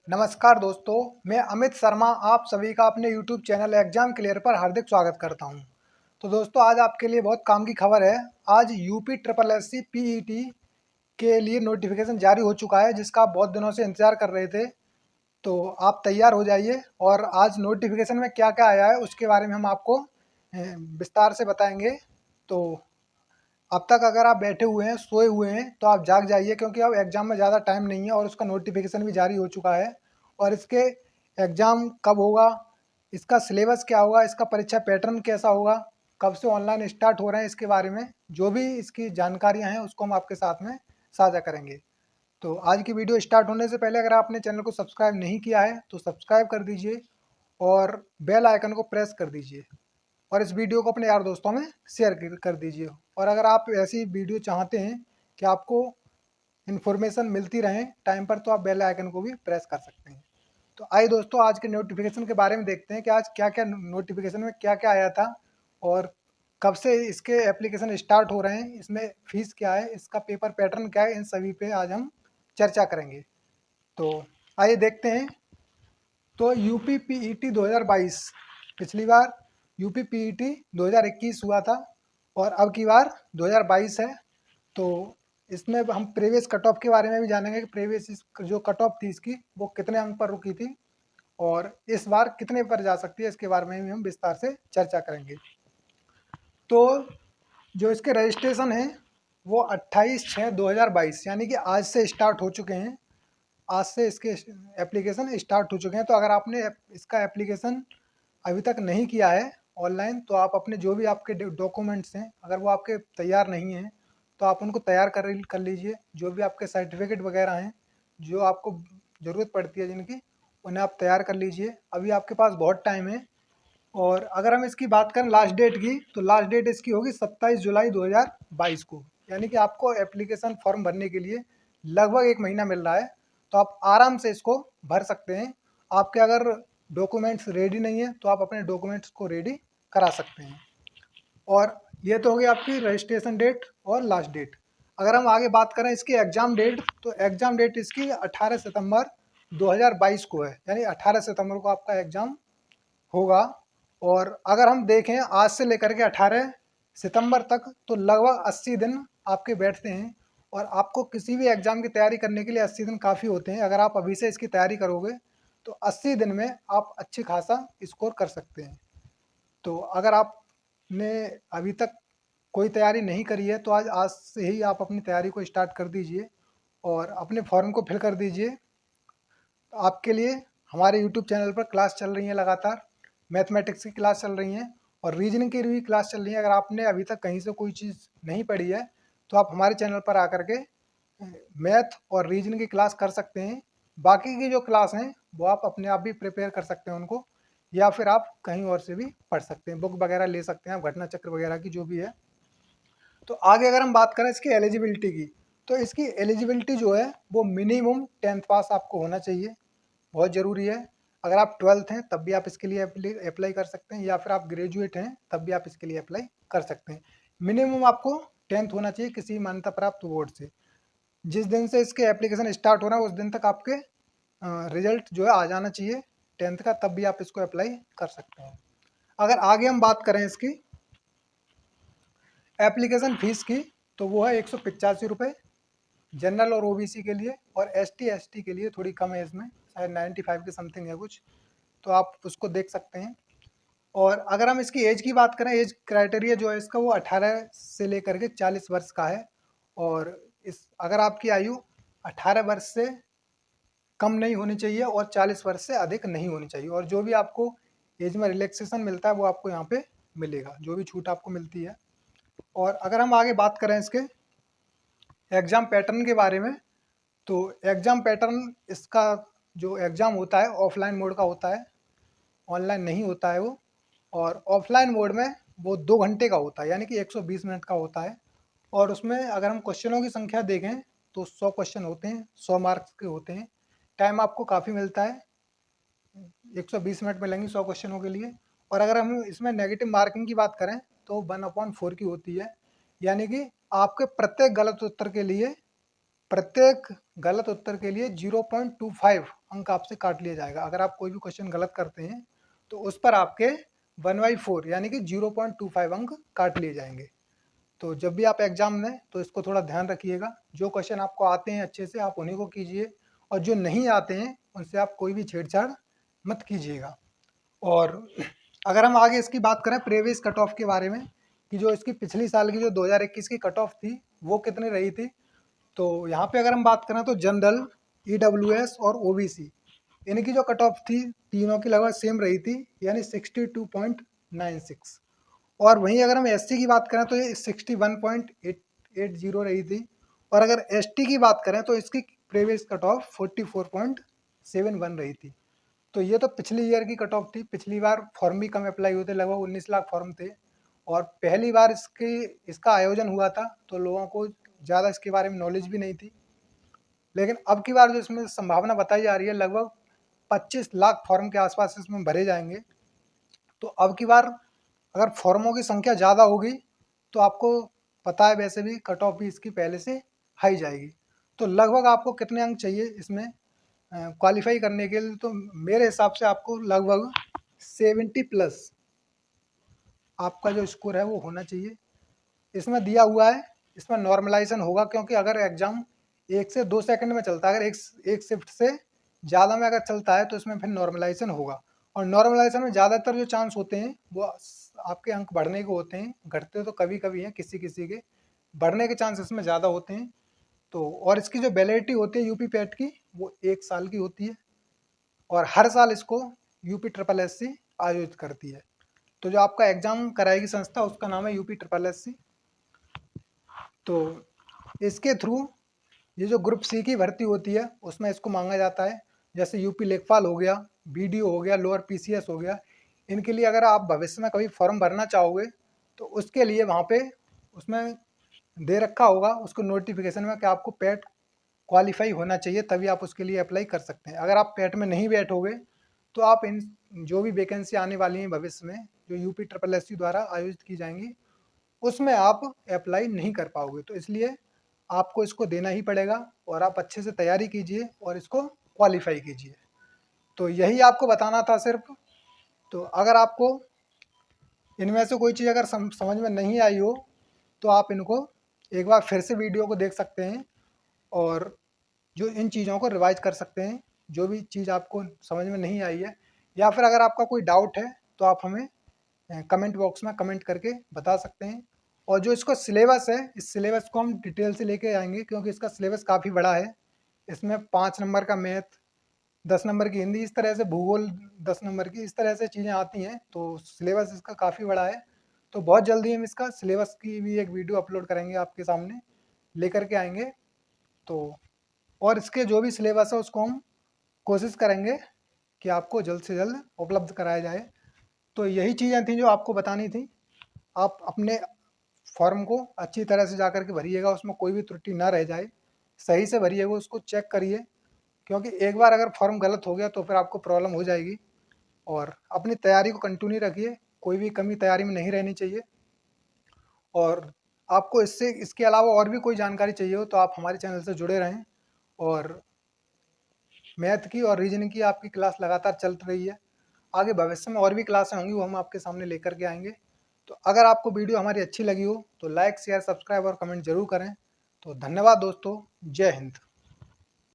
नमस्कार दोस्तों, मैं अमित शर्मा आप सभी का अपने YouTube चैनल एग्जाम क्लियर पर हार्दिक स्वागत करता हूं। तो दोस्तों आज आपके लिए बहुत काम की खबर है। आज UP triple S C PET के लिए नोटिफिकेशन जारी हो चुका है, जिसका आप बहुत दिनों से इंतजार कर रहे थे। तो आप तैयार हो जाइए और आज नोटिफिकेशन में क्या क्या आया है उसके बारे में हम आपको विस्तार से बताएंगे। तो अब तक अगर आप बैठे हुए हैं, सोए हुए हैं, तो आप जाग जाइए, क्योंकि अब एग्ज़ाम में ज़्यादा टाइम नहीं है और उसका नोटिफिकेशन भी जारी हो चुका है। और इसके एग्ज़ाम कब होगा, इसका सिलेबस क्या होगा, इसका परीक्षा पैटर्न कैसा होगा, कब से ऑनलाइन स्टार्ट हो रहे हैं, इसके बारे में जो भी इसकी जानकारियाँ हैं उसको हम आपके साथ में साझा करेंगे। तो आज की वीडियो स्टार्ट होने से पहले अगर आपने चैनल को सब्सक्राइब नहीं किया है तो सब्सक्राइब कर दीजिए और बेल आइकन को प्रेस कर दीजिए और इस वीडियो को अपने यार दोस्तों में शेयर कर दीजिए। और अगर आप ऐसी वीडियो चाहते हैं कि आपको इन्फॉर्मेशन मिलती रहे टाइम पर, तो आप बेल आइकन को भी प्रेस कर सकते हैं। तो आइए दोस्तों आज के नोटिफिकेशन के बारे में देखते हैं कि आज क्या क्या नोटिफिकेशन में क्या क्या आया था और कब से इसके एप्लीकेशन स्टार्ट हो रहे हैं, इसमें फीस क्या है, इसका पेपर पैटर्न क्या है, इन सभी पे आज हम चर्चा करेंगे। तो आइए देखते हैं। तो यूपी पीईटी 2022, पिछली बार यूपी पीईटी 2021 हुआ था और अब की बार 2022 है। तो इसमें हम प्रीवियस कट ऑफ के बारे में भी जानेंगे कि प्रीवियस जो कट ऑफ थी इसकी वो कितने अंक पर रुकी थी और इस बार कितने पर जा सकती है, इसके बारे में भी हम विस्तार से चर्चा करेंगे। तो जो इसके रजिस्ट्रेशन हैं वो 28/6/2022 यानी कि आज से स्टार्ट हो चुके हैं। आज से इसके एप्लीकेशन स्टार्ट हो चुके हैं। तो अगर आपने इसका एप्लीकेशन अभी तक नहीं किया है ऑनलाइन, तो आप अपने जो भी आपके डॉक्यूमेंट्स हैं, अगर वो आपके तैयार नहीं हैं तो आप उनको तैयार कर लीजिए। जो भी आपके सर्टिफिकेट वगैरह हैं जो आपको ज़रूरत पड़ती है जिनकी, उन्हें आप तैयार कर लीजिए। अभी आपके पास बहुत टाइम है। और अगर हम इसकी बात करें लास्ट डेट की, तो लास्ट डेट इसकी होगी 27 जुलाई 2022 को, यानी कि आपको एप्लीकेशन फॉर्म भरने के लिए लगभग एक महीना मिल रहा है। तो आप आराम से इसको भर सकते हैं। आपके अगर डॉक्यूमेंट्स रेडी नहीं है तो आप अपने डॉक्यूमेंट्स को रेडी करा सकते हैं। और ये तो होगी आपकी रजिस्ट्रेशन डेट और लास्ट डेट। अगर हम आगे बात करें इसकी एग्ज़ाम डेट, तो एग्ज़ाम डेट इसकी 18 सितंबर 2022 को है, यानी 18 सितंबर को आपका एग्ज़ाम होगा। और अगर हम देखें आज से लेकर के 18 सितंबर तक, तो लगभग 80 दिन आपके बैठते हैं। और आपको किसी भी एग्ज़ाम की तैयारी करने के लिए 80 दिन काफ़ी होते हैं। अगर आप अभी से इसकी तैयारी करोगे तो 80 दिन में आप अच्छी खासा स्कोर कर सकते हैं। तो अगर आपने अभी तक कोई तैयारी नहीं करी है तो आज आज से ही आप अपनी तैयारी को स्टार्ट कर दीजिए और अपने फॉर्म को फिल कर दीजिए। तो आपके लिए हमारे यूट्यूब चैनल पर क्लास चल रही हैं, लगातार मैथमेटिक्स की क्लास चल रही हैं और रीजनिंग की भी क्लास चल रही है। अगर आपने अभी तक कहीं से कोई चीज़ नहीं पढ़ी है तो आप हमारे चैनल पर आकर के मैथ और रीजनिंग की क्लास कर सकते हैं। बाकी की जो क्लास हैं वो आप अपने आप भी प्रिपेयर कर सकते हैं उनको, या फिर आप कहीं और से भी पढ़ सकते हैं, बुक वगैरह ले सकते हैं आप, घटना चक्र वगैरह की जो भी है। तो आगे अगर हम बात करें इसकी एलिजिबिलिटी की, तो इसकी एलिजिबिलिटी जो है वो मिनिमम 10th पास आपको होना चाहिए, बहुत ज़रूरी है। अगर आप 12th हैं तब भी आप इसके लिए अप्लाई कर सकते हैं, या फिर आप ग्रेजुएट हैं तब भी आप इसके लिए अप्लाई कर सकते हैं। मिनिमम आपको 10th होना चाहिए किसी मान्यता प्राप्त बोर्ड से। जिस दिन से इसके एप्लीकेशन स्टार्ट हो रहा है उस दिन तक आपके रिजल्ट जो है आ जाना चाहिए 10th का, तब भी आप इसको अप्लाई कर सकते हैं। अगर आगे हम बात करें इसकी एप्लीकेशन फ़ीस की, तो वो है 185 रुपये जनरल और ओबीसी के लिए, और एसटी एसटी के लिए थोड़ी कम है, इसमें शायद 95 के समथिंग है कुछ, तो आप उसको देख सकते हैं। और अगर हम इसकी एज की बात करें, एज क्राइटेरिया जो है इसका वो 18 से लेकर के 40 वर्ष का है। और इस अगर आपकी आयु 18 वर्ष से कम नहीं होनी चाहिए और 40 वर्ष से अधिक नहीं होनी चाहिए। और जो भी आपको एज में रिलैक्सेशन मिलता है वो आपको यहाँ पे मिलेगा, जो भी छूट आपको मिलती है। और अगर हम आगे बात करें इसके एग्ज़ाम पैटर्न के बारे में, तो एग्ज़ाम पैटर्न इसका जो एग्ज़ाम होता है ऑफलाइन मोड का होता है, ऑनलाइन नहीं होता है वो। और ऑफलाइन मोड में वो 2 घंटे का होता है, यानी कि 120 मिनट का होता है। और उसमें अगर हम क्वेश्चनों की संख्या देखें तो 100 क्वेश्चन होते हैं, 100 मार्क्स के होते हैं। टाइम आपको काफ़ी मिलता है, 120 मिनट मिलेंगे 100 क्वेश्चनों के लिए। और अगर हम इसमें नेगेटिव मार्किंग की बात करें तो 1/4 की होती है, यानी कि आपके प्रत्येक गलत उत्तर के लिए 0.25 अंक आपसे काट लिया जाएगा। अगर आप कोई भी क्वेश्चन गलत करते हैं तो उस पर आपके 1/4 यानी कि 0.25 अंक काट लिए जाएंगे। तो जब भी आप एग्ज़ाम दें तो इसको थोड़ा ध्यान रखिएगा। जो क्वेश्चन आपको आते हैं अच्छे से आप उन्हीं को कीजिए, और जो नहीं आते हैं उनसे आप कोई भी छेड़छाड़ मत कीजिएगा। और अगर हम आगे इसकी बात करें प्रीवियस कट ऑफ के बारे में, कि जो इसकी पिछली साल की जो 2021 की कट ऑफ थी वो कितनी रही थी, तो यहाँ पे अगर हम बात करें तो जनरल, ईडब्ल्यूएस और ओबीसी इनकी जो कट ऑफ थी तीनों की लगभग सेम रही थी, यानी 62.96। और वहीं अगर हम एससी की बात करें तो ये 61.880 रही थी। और अगर एसटी की बात करें तो इसकी प्रीवियस कट ऑफ 44.71 रही थी। तो ये तो पिछली ईयर की कट ऑफ थी। पिछली बार फॉर्म भी कम अप्लाई हुए थे, लगभग 19 लाख फॉर्म थे, और पहली बार इसका आयोजन हुआ था तो लोगों को ज़्यादा इसके बारे में नॉलेज भी नहीं थी। लेकिन अब की बार जो इसमें संभावना बताई जा रही है, लगभग 25 लाख फॉर्म के आसपास इसमें भरे जाएंगे। तो अब की बार अगर फॉर्मों की संख्या ज़्यादा होगी तो आपको पता है वैसे भी कट ऑफ भी इसकी पहले से हाई जाएगी। तो लगभग आपको कितने अंक चाहिए इसमें क्वालिफाई करने के लिए, तो मेरे हिसाब से आपको लगभग 70 प्लस आपका जो स्कोर है वो होना चाहिए। इसमें दिया हुआ है, इसमें नॉर्मलाइजेशन होगा, क्योंकि अगर एग्ज़ाम 1 से 2 सेकंड में चलता है, अगर एक शिफ्ट से ज़्यादा में अगर चलता है तो इसमें फिर नॉर्मलाइजेशन होगा। और नॉर्मलाइजेशन में ज़्यादातर जो चांस होते हैं वो आपके अंक बढ़ने के होते हैं, घटते तो कभी कभी हैं किसी किसी के, बढ़ने के चांस इसमें ज़्यादा होते हैं। तो और इसकी जो वैलिडिटी होती है यूपी पैट की वो 1 साल की होती है, और हर साल इसको यूपी ट्रिपल एस सी आयोजित करती है। तो जो आपका एग्ज़ाम कराएगी संस्था उसका नाम है यूपी ट्रिपल एस सी। तो इसके थ्रू ये जो ग्रुप सी की भर्ती होती है उसमें इसको मांगा जाता है, जैसे यूपी लेखपाल हो गया, बीडीओ हो गया, लोअर पीसीएस हो गया। इनके लिए अगर आप भविष्य में कभी फॉर्म भरना चाहोगे तो उसके लिए वहाँ पे उसमें दे रखा होगा उसको नोटिफिकेशन में कि आपको पैट क्वालिफाई होना चाहिए, तभी आप उसके लिए अप्लाई कर सकते हैं। अगर आप पैट में नहीं बैठोगे तो आप इन जो भी वैकेंसी आने वाली हैं भविष्य में जो यूपी ट्रिपल एस सी द्वारा आयोजित की जाएंगी उसमें आप अप्लाई नहीं कर पाओगे। तो इसलिए आपको इसको देना ही पड़ेगा, और आप अच्छे से तैयारी कीजिए और इसको क्वालिफाई कीजिए। तो यही आपको बताना था सिर्फ। तो अगर आपको इनमें से कोई चीज़ अगर समझ में नहीं आई हो तो आप इनको एक बार फिर से वीडियो को देख सकते हैं, और जो इन चीज़ों को रिवाइज कर सकते हैं जो भी चीज़ आपको समझ में नहीं आई है, या फिर अगर आपका कोई डाउट है तो आप हमें कमेंट बॉक्स में कमेंट करके बता सकते हैं। और जो इसका सिलेबस है इस सिलेबस को हम डिटेल से लेके आएंगे, क्योंकि इसका सिलेबस काफ़ी बड़ा है। इसमें 5 नंबर का मैथ, 10 नंबर की हिंदी, इस तरह से भूगोल 10 नंबर की, इस तरह से चीज़ें आती हैं। तो सिलेबस इसका काफ़ी बड़ा है। तो बहुत जल्दी हम इसका सिलेबस की भी एक वीडियो अपलोड करेंगे, आपके सामने लेकर के आएंगे। तो और इसके जो भी सिलेबस है उसको हम कोशिश करेंगे कि आपको जल्द से जल्द उपलब्ध कराया जाए। तो यही चीज़ें थी जो आपको बतानी थी। आप अपने फॉर्म को अच्छी तरह से जा कर के भरिएगा, उसमें कोई भी त्रुटि ना रह जाए, सही से भरिएगा, उसको चेक करिए, क्योंकि एक बार अगर फॉर्म गलत हो गया तो फिर आपको प्रॉब्लम हो जाएगी। और अपनी तैयारी को कंटिन्यू रखिए, कोई भी कमी तैयारी में नहीं रहनी चाहिए। और आपको इसके अलावा और भी कोई जानकारी चाहिए हो तो आप हमारे चैनल से जुड़े रहें। और मैथ की और रीजनिंग की आपकी क्लास लगातार चल रही है, आगे भविष्य में और भी क्लासें होंगी वो हम आपके सामने लेकर के आएंगे। तो अगर आपको वीडियो हमारी अच्छी लगी हो तो लाइक शेयर सब्सक्राइब और कमेंट जरूर करें। तो धन्यवाद दोस्तों, जय हिंद।